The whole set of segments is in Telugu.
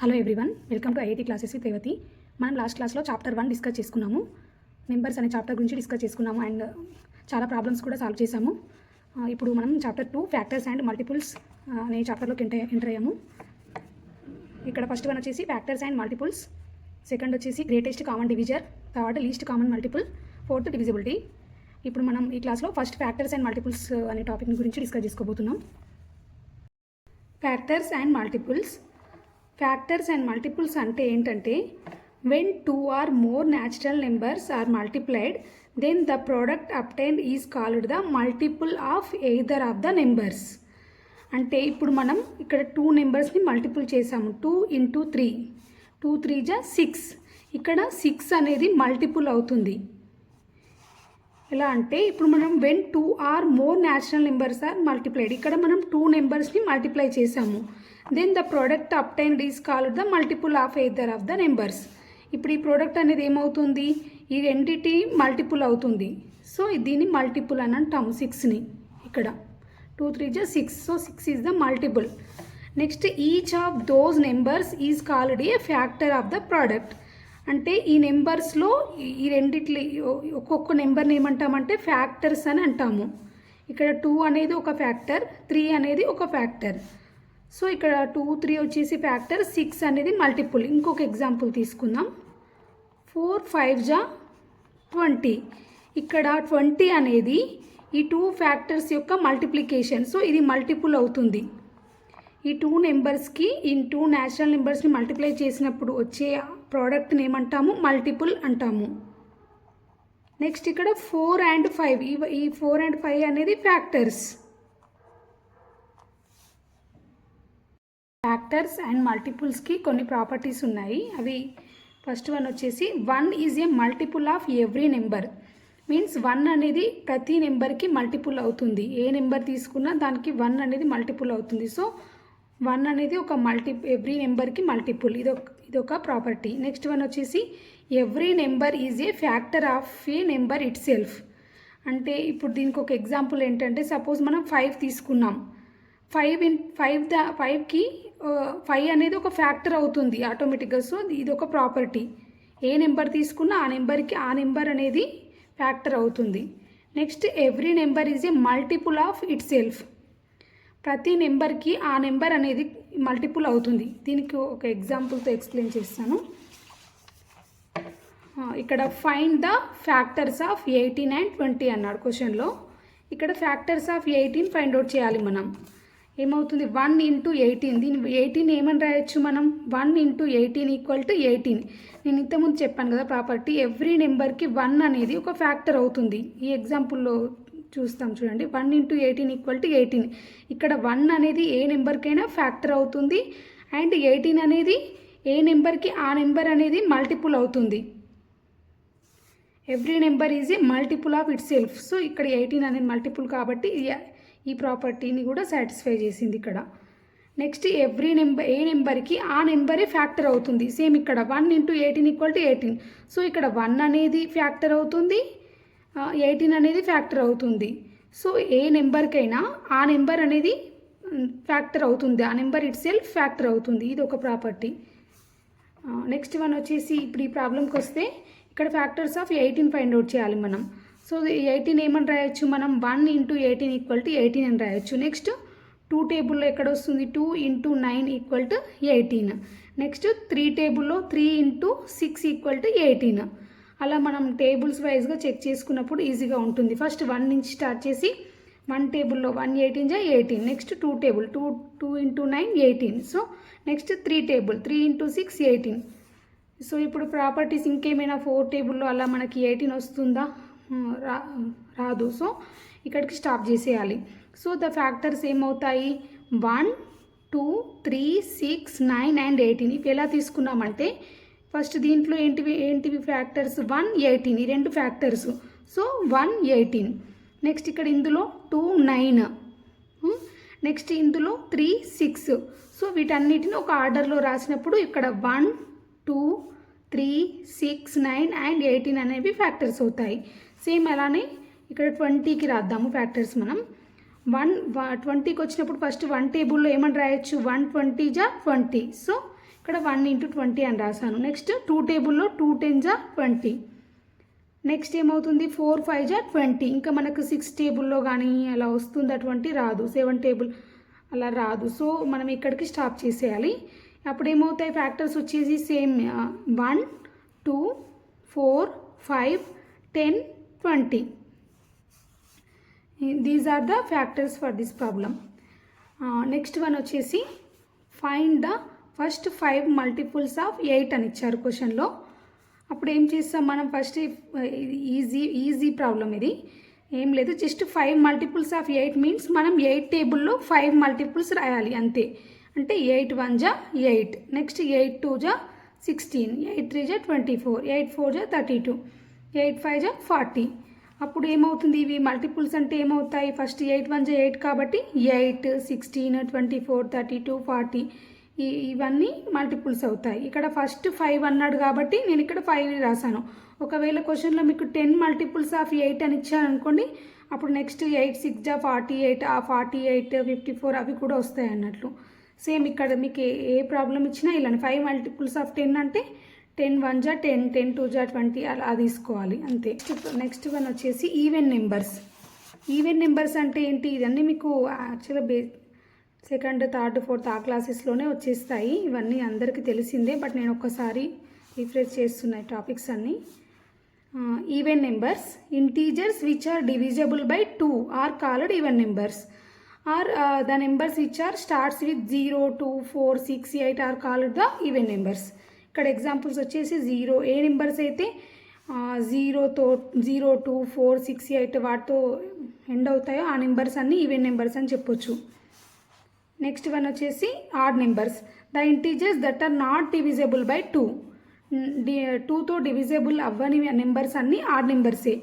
Hello everyone, welcome to IIT classes with Revathi. మనం లాస్ట్ క్లాస్లో చాప్టర్ 1 డిస్కస్ చేసుకున్నాము. నెంబర్స్ అనే చాప్టర్ గురించి డిస్కస్ చేసుకున్నాము అండ్ చాలా ప్రాబ్లమ్స్ కూడా సాల్వ్ చేసాము. ఇప్పుడు మనం చాప్టర్ 2 ఫ్యాక్టర్స్ అండ్ మల్టిపుల్స్ అనే చాప్టర్లోకి ఎంటర్ అయ్యాము. ఇక్కడ ఫస్ట్ వన్ వచ్చేసి ఫ్యాక్టర్స్ అండ్ మల్టిపుల్స్, సెకండ్ వచ్చేసి greatest common divisor, third least common multiple, fourth divisibility. ఇప్పుడు మనం ఈ క్లాస్లో ఫస్ట్ ఫ్యాక్టర్స్ అండ్ మల్టిపుల్స్ అనే టాపిక్ గురించి డిస్కస్ చేసుకోబోతున్నాం. Factors and multiples. Factors and multiples అంటే ఏంటంటే, when two or more natural numbers are multiplied, then the product obtained is called the multiple of either of the numbers. అంటే ఇప్పుడు మనం ఇక్కడ 2 నెంబర్స్ని మల్టిపుల్ చేసాము. 2 × 3, 2 3 = 6. ఇక్కడ 6 అనేది మల్టిపుల్ అవుతుంది. ఎలా అంటే ఇప్పుడు మనం when 2 or more natural numbers are multiplied, ఇక్కడ మనం 2 నెంబర్స్ని మల్టిప్లై చేసాము. Then the product obtained is called the multiple of either of the numbers. ఇప్పుడు ఈ ప్రోడక్ట్ అనేది ఏమవుతుంది, ఈ రెండిటి మల్టిపుల్ అవుతుంది. సో దీన్ని మల్టిపుల్ అని అంటాము. 6ని ఇక్కడ 2 3 = 6. So 6 is the multiple. Next each of those numbers is called A factor of the product. అంటే ఈ నెంబర్స్లో ఈ రెండిట్లి ఒక్కొక్క నెంబర్ని ఏమంటామంటే ఫ్యాక్టర్స్ అని అంటాము. ఇక్కడ 2 అనేది ఒక ఫ్యాక్టర్, 3 అనేది ఒక ఫ్యాక్టర్. సో ఇక్కడ 2 3 వచ్చేసి ఫ్యాక్టర్, 6 అనేది మల్టిపుల్. ఇంకొక ఎగ్జాంపుల్ తీసుకుందాం. 4 5 = 20. ఇక్కడ 20 అనేది ఈ 2 ఫ్యాక్టర్స్ యొక్క మల్టిప్లికేషన్. సో ఇది మల్టిపుల్ అవుతుంది. ఈ 2 నెంబర్స్కి ఈ 2 న్యాచురల్ నెంబర్స్ని మల్టిప్లై చేసినప్పుడు వచ్చే ప్రోడక్ట్ని ఏమంటాము, మల్టిపుల్ అంటాము. నెక్స్ట్ ఇక్కడ 4 and 5, ఈ 4 and 5 అనేది ఫ్యాక్టర్స్. ఫ్యాక్టర్స్ అండ్ మల్టిపుల్స్కి కొన్ని ప్రాపర్టీస్ ఉన్నాయి. అవి ఫస్ట్ వన్ వచ్చేసి 1 is a multiple of every number. Means 1 అనేది ప్రతి నెంబర్కి మల్టిపుల్ అవుతుంది. ఏ నెంబర్ తీసుకున్నా దానికి 1 అనేది మల్టిపుల్ అవుతుంది. సో 1 అనేది ఒక ఎవ్రీ నెంబర్కి మల్టిపుల్. ఇదొక ప్రాపర్టీ. నెక్స్ట్ వన్ వచ్చేసి every number is a factor of A number it self. అంటే ఇప్పుడు దీనికి ఒక ఎగ్జాంపుల్ ఏంటంటే, సపోజ్ మనం 5 తీసుకున్నాం. 5కి 5 అనేది ఒక ఫ్యాక్టర్ అవుతుంది ఆటోమేటిక్గా. సో ఇది ఒక ప్రాపర్టీ. ఏ నెంబర్ తీసుకున్నా ఆ నెంబర్కి ఆ నెంబర్ అనేది ఫ్యాక్టర్ అవుతుంది. Next every number is a multiple of it self. ప్రతి నెంబర్కి ఆ నెంబర్ అనేది మల్టిపుల్ అవుతుంది. దీనికి ఒక ఎగ్జాంపుల్తో ఎక్స్ప్లెయిన్ చేస్తాను. ఇక్కడ find the factors of 18 and 20 అన్నాడు క్వశ్చన్లో. ఇక్కడ ఫ్యాక్టర్స్ ఆఫ్ 18 ఫైండ్ అవుట్ చేయాలి మనం. ఏమవుతుంది, 1 × 18. దీని 18 ఏమని రాయొచ్చు మనం, 1 × 18 = 18. నేను ఇంతకుముందు చెప్పాను కదా ప్రాపర్టీ, ఎవ్రీ నెంబర్కి 1 అనేది ఒక ఫ్యాక్టర్ అవుతుంది. ఈ ఎగ్జాంపుల్లో చూస్తాం చూడండి. 1 × 18 = 18. ఇక్కడ 1 అనేది ఏ నెంబర్కైనా ఫ్యాక్టర్ అవుతుంది అండ్ 18 అనేది ఏ నెంబర్కి ఆ నెంబర్ అనేది మల్టిపుల్ అవుతుంది. Every number is a multiple of it self. So ఇక్కడ 18 అనేది మల్టిపుల్ కాబట్టి ఈ ప్రాపర్టీని కూడా సాటిస్ఫై చేసింది ఇక్కడ. నెక్స్ట్ ఎవ్రీ నెంబర్, ఏ నెంబర్కి ఆ నెంబరే ఫ్యాక్టర్ అవుతుంది. సేమ్ ఇక్కడ 1 × 18 = 18. సో ఇక్కడ 1 అనేది ఫ్యాక్టర్ అవుతుంది, 18 అనేది ఫ్యాక్టర్ అవుతుంది. సో ఏ నెంబర్కైనా ఆ నెంబర్ అనేది ఫ్యాక్టర్ అవుతుంది, ఆ నెంబర్ ఇట్ సెల్ఫ్ ఫ్యాక్టర్ అవుతుంది. ఇది ఒక ప్రాపర్టీ. నెక్స్ట్ వన్ వచ్చేసి ఇప్పుడు ఈ ప్రాబ్లంకి వస్తే ఇక్కడ ఫ్యాక్టర్స్ ఆఫ్ 18 ఫైండ్ అవుట్ చేయాలి మనం. సో 18 ఏమని రాయొచ్చు మనం, 1 × 18 = 18 అని రాయొచ్చు. నెక్స్ట్ 2 టేబుల్లో ఎక్కడ వస్తుంది, 2 × 9 = 18. నెక్స్ట్ 3 టేబుల్లో 3 × 6 = 18. అలా మనం టేబుల్స్ వైజ్గా చెక్ చేసుకున్నప్పుడు ఈజీగా ఉంటుంది. ఫస్ట్ 1 నుంచి స్టార్ట్ చేసి 1 టేబుల్లో 1 18 = 18. Next 2 table 2 × 9 18. So next 3 table 3 × 6 18. So ఇప్పుడు ప్రాపర్టీస్ ఇంకేమైనా 4 టేబుల్లో అలా మనకి 18 వస్తుందా, రాదు. సో ఇక్కడికి స్టాప్ చేసేయాలి. సో ద ఫ్యాక్టర్స్ ఏమవుతాయి, 1 2 3 6 9 and 18. ఇవి ఎలా తీసుకున్నామంటే, ఫస్ట్ దీంట్లో ఏంటివి ఫ్యాక్టర్స్, 1 18, ఈ 2 ఫ్యాక్టర్స్. సో 1 18. నెక్స్ట్ ఇక్కడ ఇందులో 2 9, నెక్స్ట్ ఇందులో 3 6. సో వీటన్నిటిని ఒక ఆర్డర్లో రాసినప్పుడు ఇక్కడ 1 2 3 6 9 and 18 అనేవి ఫ్యాక్టర్స్ అవుతాయి. సేమ్ అలానే ఇక్కడ 20కి రాద్దాము ఫ్యాక్టర్స్ మనం. 20కి వచ్చినప్పుడు ఫస్ట్ 1 టేబుల్లో ఏమని రాయొచ్చు, 1 20 = 20. సో ఇక్కడ 1 × 20 అని రాశాను. నెక్స్ట్ 2 టేబుల్లో 2 10s 20. నెక్స్ట్ ఏమవుతుంది 4 5s 20. ఇంకా మనకు 6 టేబుల్లో కానీ అలా వస్తుంది, అటువంటి రాదు. 7 టేబుల్ అలా రాదు. సో మనం ఇక్కడికి స్టాప్ చేసేయాలి. అప్పుడు ఏమవుతాయి ఫ్యాక్టర్స్ వచ్చేసి same 1 2 4 5 10 20. These are the factors for this problem. Next one వచ్చేసి find the first 5 multiples of 8 అని ఇచ్చారు క్వశ్చన్లో. అప్పుడు ఏం చేస్తాం మనం ఫస్ట్, ఈజీ ప్రాబ్లం ఇది, ఏం లేదు, జస్ట్ 5 మల్టిపుల్స్ ఆఫ్ 8 మీన్స్ మనం 8 టేబుల్లో 5 మల్టిపుల్స్ రాయాలి అంతే. అంటే 8 1s 8, next 8 2s 16, 8 3s 24, 8 4s 32, 8 5s 40. అప్పుడు ఏమవుతుంది, ఇవి మల్టిపుల్స్ అంటే ఏమవుతాయి, ఫస్ట్ 8 1s 8 కాబట్టి 8 16 24 32 40 ఇవన్నీ మల్టిపుల్స్ అవుతాయి. ఇక్కడ ఫస్ట్ 5 అన్నాడు కాబట్టి నేను ఇక్కడ 5 రాశాను. ఒకవేళ క్వశ్చన్లో మీకు 10 మల్టిపుల్స్ ఆఫ్ 8 అని ఇచ్చాను అనుకోండి, అప్పుడు నెక్స్ట్ 8 6 48, 48 54 అవి కూడా వస్తాయి అన్నట్లు. సేమ్ ఇక్కడ మీకు ఏ ప్రాబ్లం ఇచ్చినా ఇలానే 5 మల్టిపుల్స్ ఆఫ్ 10 అంటే 10 1s 10, 10 2s 20 అలా తీసుకోవాలి అంతే. నెక్స్ట్ వన్ వచ్చేసి ఈవెన్ నెంబర్స్. ఈవెన్ నెంబర్స్ అంటే ఏంటి, ఇదన్నీ మీకు యాక్చువల్గా సెకండ్ థర్డ్ ఫోర్త్ ఆ క్లాసెస్లోనే వచ్చేస్తాయి. ఇవన్నీ అందరికీ తెలిసిందే, బట్ నేను ఒక్కసారి రిఫ్రెష్ చేస్తున్నాయి టాపిక్స్ అన్నీ. Even numbers, integers which are divisible by 2 are called even numbers, are the numbers which are starts with 0 2 4 6 8 are called the even numbers. ఇక్కడ ఎగ్జాంపుల్స్ వచ్చేసి 0 ఏ నెంబర్స్ అయితే 0 2 4 6 8 వాటితో ఎండ్ అవుతాయో ఆ నెంబర్స్ అన్నీ ఈవెన్ నెంబర్స్ అని చెప్పొచ్చు. నెక్స్ట్ వన్ వచ్చేసి odd numbers, the integers that are not divisible by 2. 2తో డివిజబుల్ అవ్వని నెంబర్స్ అన్నీ ఆడ్ నెంబర్సే.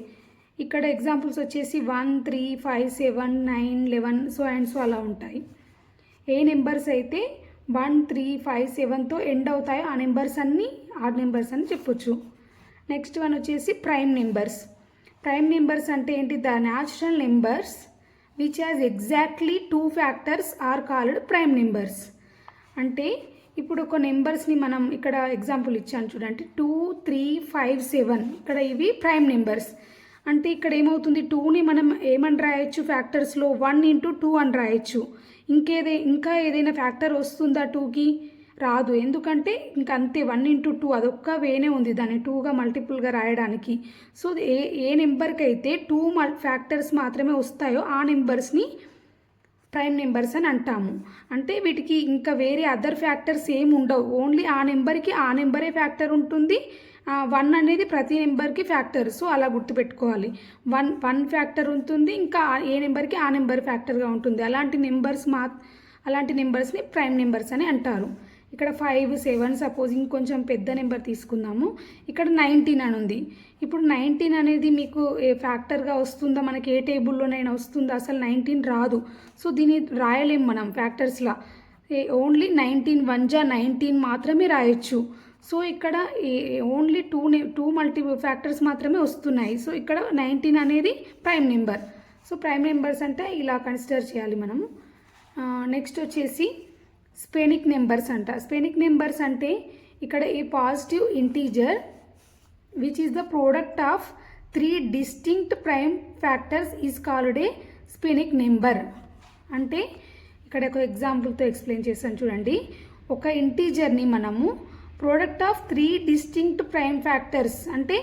ఇక్కడ ఎగ్జాంపుల్స్ వచ్చేసి 1 3 5 7 9 11 సో అండ్ సో అలా ఉంటాయి. ఏ నెంబర్స్ అయితే 1 3 5 7తో ఎండ్ అవుతాయో ఆ నెంబర్స్ అన్నీ ఆడ్ నెంబర్స్ అని చెప్పొచ్చు. నెక్స్ట్ వన్ వచ్చేసి ప్రైమ్ నెంబర్స్. ప్రైమ్ నెంబర్స్ అంటే ఏంటి, the natural numbers which has exactly 2 factors are called prime numbers. అంటే ఇప్పుడు ఒక నెంబర్స్ని మనం ఇక్కడ ఎగ్జాంపుల్ ఇచ్చాను చూడండి, 2 3 5 7 ఇక్కడ ఇవి ప్రైమ్ నెంబర్స్. అంటే ఇక్కడ ఏమవుతుంది, 2ని మనం ఏమని రాయొచ్చు ఫ్యాక్టర్స్లో 1 × 2 అని రాయొచ్చు. ఇంకా ఏదైనా ఫ్యాక్టర్ వస్తుందా 2కి, రాదు. ఎందుకంటే ఇంకా అంతే 1 × 2 అదొక్క వేనే ఉంది దాన్ని 2గా మల్టిపుల్గా రాయడానికి. సో ఏ నెంబర్కి అయితే 2 ఫ్యాక్టర్స్ మాత్రమే వస్తాయో ఆ నెంబర్స్ని ప్రైమ్ నెంబర్స్ అని అంటాము. అంటే వీటికి ఇంకా వేరే అదర్ ఫ్యాక్టర్స్ ఏమి ఉండవు, ఓన్లీ ఆ నెంబర్కి ఆ నెంబరే ఫ్యాక్టర్ ఉంటుంది. 1 అనేది ప్రతి నెంబర్కి ఫ్యాక్టర్. సో అలా గుర్తుపెట్టుకోవాలి, 1 ఫ్యాక్టర్ ఉంటుంది, ఇంకా ఏ నెంబర్కి ఆ నెంబర్ ఫ్యాక్టర్గా ఉంటుంది. అలాంటి నెంబర్స్ని ప్రైమ్ నెంబర్స్ అని అంటారు. ఇక్కడ 5 7 సపోజ్ ఇంకొంచెం పెద్ద నెంబర్ తీసుకుందాము, ఇక్కడ 19 అని ఉంది. ఇప్పుడు 19 అనేది మీకు ఫ్యాక్టర్గా వస్తుందా, మనకి ఏ టేబుల్లోనైనా వస్తుందా, అసలు 19 రాదు. సో దీన్ని రాయలేం మనం ఫ్యాక్టర్స్లా, ఓన్లీ 19 1s 19 మాత్రమే రాయొచ్చు. సో ఇక్కడ ఓన్లీ 2 మల్టిపుల్ ఫ్యాక్టర్స్ మాత్రమే వస్తున్నాయి. సో ఇక్కడ 19 అనేది prime number. So prime numbers అంటే ఇలా కన్సిడర్ చేయాలి మనము. నెక్స్ట్ వచ్చేసి స్పెనిక్ నెంబర్స్ అంట. స్పెనిక్ నెంబర్స్ అంటే ఇక్కడ ఈ positive integer which is the product of 3 distinct prime factors is called a sphenic number. అంటే ఇక్కడ ఒక ఎగ్జాంపుల్తో ఎక్స్ప్లెయిన్ చేస్తాను చూడండి. ఒక ఇంటీజర్ని మనము product of 3 distinct prime factors అంటే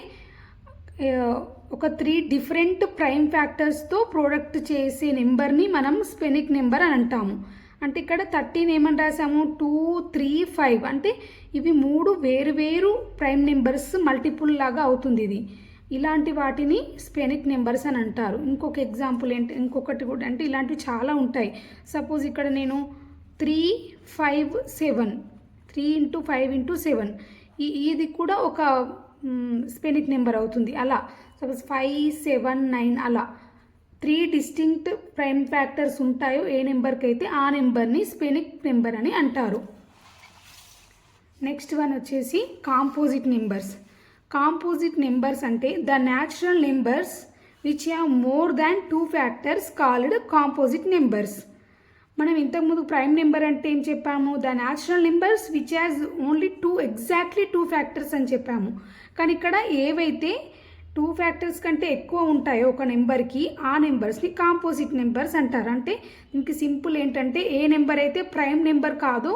ఒక 3 డిఫరెంట్ ప్రైమ్ ఫ్యాక్టర్స్తో ప్రోడక్ట్ చేసే నెంబర్ని మనం స్పెనిక్ నెంబర్ అని అంటాము. అంటే ఇక్కడ 13 ఏమని రాసాము, 2 3 5 అంటే ఇవి 3 వేరు ప్రైమ్ నెంబర్స్ మల్టిపుల్ లాగా అవుతుంది ఇది. ఇలాంటి వాటిని స్పెనిక్ నెంబర్స్ అని అంటారు. ఇంకొక ఎగ్జాంపుల్ ఏంటి, ఇంకొకటి కూడా అంటే ఇలాంటివి చాలా ఉంటాయి. సపోజ్ ఇక్కడ నేను 3 5 7 3 × 5 × 7 ఇది కూడా ఒక స్పెనిక్ నెంబర్ అవుతుంది. అలా సపోజ్ 5 7 9 అలా 3 డిస్టింక్ట్ ప్రైమ్ ఫ్యాక్టర్స్ ఉంటాయో ఏ నెంబర్కి అయితే ఆ నెంబర్ని స్పెనిక్ నెంబర్ అని అంటారు. నెక్స్ట్ వన్ వచ్చేసి కాంపోజిట్ నెంబర్స్. కాంపోజిట్ నెంబర్స్ అంటే the natural numbers which have more than 2 factors called composite numbers. మనం ఇంతకుముందు ప్రైమ్ నెంబర్ అంటే ఏం చెప్పాము, the natural numbers which has only exactly two factors అని చెప్పాము. కానీ ఇక్కడ ఏవైతే 2 ఫ్యాక్టర్స్ కంటే ఎక్కువ ఉంటాయో ఒక నెంబర్కి, ఆ నెంబర్స్ని కాంపోజిట్ నెంబర్స్ అంటారు. అంటే దీనికి సింపుల్ ఏంటంటే ఏ నెంబర్ అయితే ప్రైమ్ నెంబర్ కాదో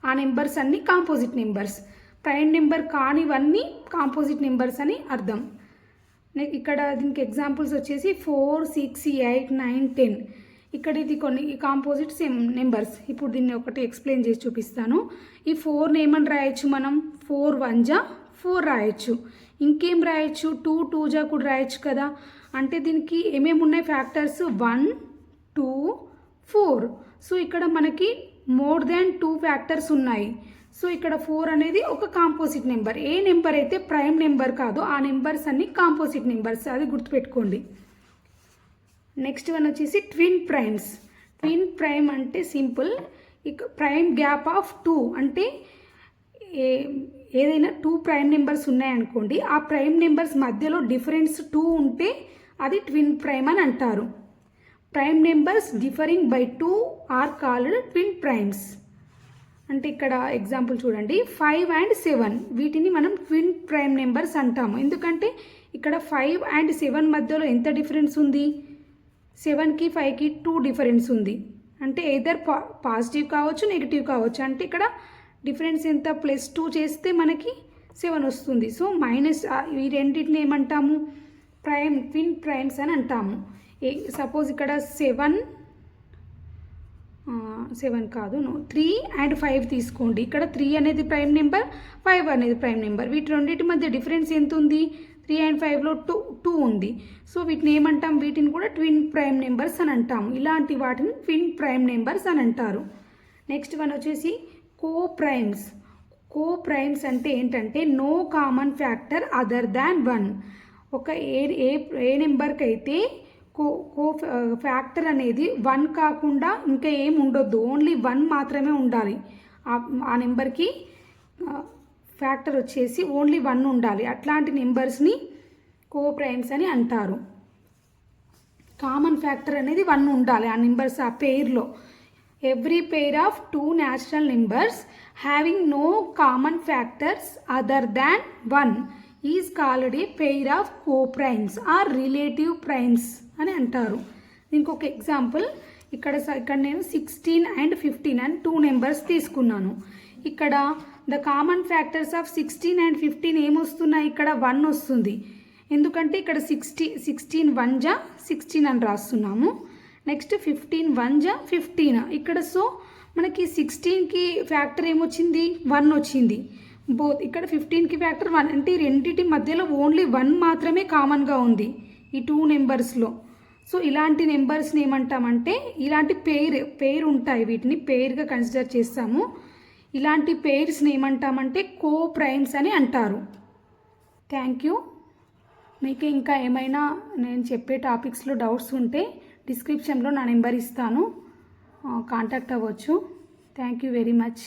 ఆ నెంబర్స్ అన్నీ కాంపోజిట్ నెంబర్స్, ప్రైమ్ నెంబర్ కానివన్నీ కాంపోజిట్ నెంబర్స్ అని అర్థం. ఇక్కడ దీనికి ఎగ్జాంపుల్స్ వచ్చేసి 4, 6, 8, 9, 10. ఇక్కడ ఇది కొన్ని కాంపోజిట్ నెంబర్స్. ఇప్పుడు దీన్ని ఒకటి ఎక్స్ప్లెయిన్ చేసి చూపిస్తాను. ఈ 4 ఏమని రాయొచ్చు మనం, 4 1 జా 4 రాయొచ్చు. ఇంకేం రాయొచ్చు, 2 2 జా కూడా రాయొచ్చు కదా. అంటే దీనికి ఏమేమి ఉన్నాయి ఫ్యాక్టర్స్, 1 2 4. సో ఇక్కడ మనకి మోర్ దాన్ 2 ఫ్యాక్టర్స్ ఉన్నాయి. సో ఇక్కడ 4 అనేది ఒక కాంపోజిట్ నెంబర్. ఏ నెంబర్ అయితే ప్రైమ్ నెంబర్ కాదో ఆ నెంబర్స్ అన్ని కాంపోజిట్ నెంబర్స్, అది గుర్తుపెట్టుకోండి. నెక్స్ట్ వన్ వచ్చేసి ట్విన్ ప్రైమ్స్. ట్విన్ ప్రైమ్ అంటే సింపుల్, ఇక ప్రైమ్ గ్యాప్ ఆఫ్ 2 అంటే ఏదైనా 2 ప్రైమ్ నెంబర్స్ ఉన్నాయనుకోండి, ఆ ప్రైమ్ నెంబర్స్ మధ్యలో డిఫరెన్స్ 2 ఉంటే అది ట్విన్ ప్రైమ్ అని అంటారు. Prime numbers differing by 2 are called twin primes. అంటే ఇక్కడ ఎగ్జాంపుల్ చూడండి, 5 and 7 వీటిని మనం ట్విన్ ప్రైమ్ నెంబర్స్ అంటాము. ఎందుకంటే ఇక్కడ 5 and 7 మధ్యలో ఎంత డిఫరెన్స్ ఉంది, 7కి 5కి 2 డిఫరెన్స్ ఉంది. అంటే ఎయిదర్ పాజిటివ్ కావచ్చు నెగిటివ్ కావచ్చు. అంటే ఇక్కడ డిఫరెన్స్ ఎంత, +2 చేస్తే మనకి 7 వస్తుంది. సో మైనస్ ఈ రెండింటిని ఏమంటాము, ట్విన్ ప్రైమ్స్ అని అంటాము. సపోజ్ ఇక్కడ 7 కాదు 3 and 5 తీసుకోండి. ఇక్కడ 3 అనేది ప్రైమ్ నెంబర్, 5 అనేది ప్రైమ్ నెంబర్. వీటి రెండింటి మధ్య డిఫరెన్స్ ఎంత ఉంది, 3 and 5లో 2 ఉంది. సో వీటిని ఏమంటాం, వీటిని కూడా ట్విన్ ప్రైమ్ నెంబర్స్ అని అంటాము. ఇలాంటి వాటిని ట్విన్ ప్రైమ్ నెంబర్స్ అని అంటారు. నెక్స్ట్ వన్ వచ్చేసి కో ప్రైమ్స్. కో ప్రైమ్స్ అంటే ఏంటంటే no common factor other than 1. ఒక ఏ నెంబర్కి అయితే కో ఫ్యాక్టర్ అనేది 1 కాకుండా ఇంకా ఏం ఉండొద్దు, ఓన్లీ 1 మాత్రమే ఉండాలి. ఆ నెంబర్కి ఫ్యాక్టర్ వచ్చేసి ఓన్లీ 1 ఉండాలి. అట్లాంటి నెంబర్స్ని కో ప్రైమ్స్ అని అంటారు. కామన్ ఫ్యాక్టర్ అనేది 1 ఉండాలి ఆ నెంబర్స్ ఆ పెయిర్లో. Every pair of 2 natural numbers having no common factors other than 1 is called a pair of co primes or relative primes అని అంటారు. దీనికి ఒక ఎగ్జాంపుల్, ఇక్కడ నేను 16 and 15 అని 2 నెంబర్స్ తీసుకున్నాను. ఇక్కడ the common factors of 16 and 15 ఏమొస్తున్నాయి, ఇక్కడ 1 వస్తుంది. ఎందుకంటే ఇక్కడ 16 1 జా 16 అని రాస్తున్నాము. నెక్స్ట్ 15 1 జా 15 ఇక్కడ. సో మనకి 16కి ఫ్యాక్టర్ ఏమొచ్చింది, 1 వచ్చింది. ఇక్కడ 15కి ఫ్యాక్టర్ 1 అంటే రెండింటి మధ్యలో ఓన్లీ 1 మాత్రమే కామన్గా ఉంది ఈ 2 నెంబర్స్లో. సో ఇలాంటి నెంబర్స్ని ఏమంటామంటే, ఇలాంటి పెయిర్ ఉంటాయి, వీటిని పెయిర్గా కన్సిడర్ చేస్తాము. ఇలాంటి పెయిర్స్ని ఏమంటామంటే కో ప్రైమ్స్ అని అంటారు. Thank you. మీకు ఇంకా ఏమైనా నేను చెప్పే టాపిక్స్లో డౌట్స్ ఉంటే డిస్క్రిప్షన్లో నా నెంబర్ ఇస్తాను, కాంటాక్ట్ అవ్వచ్చు. Thank you very much.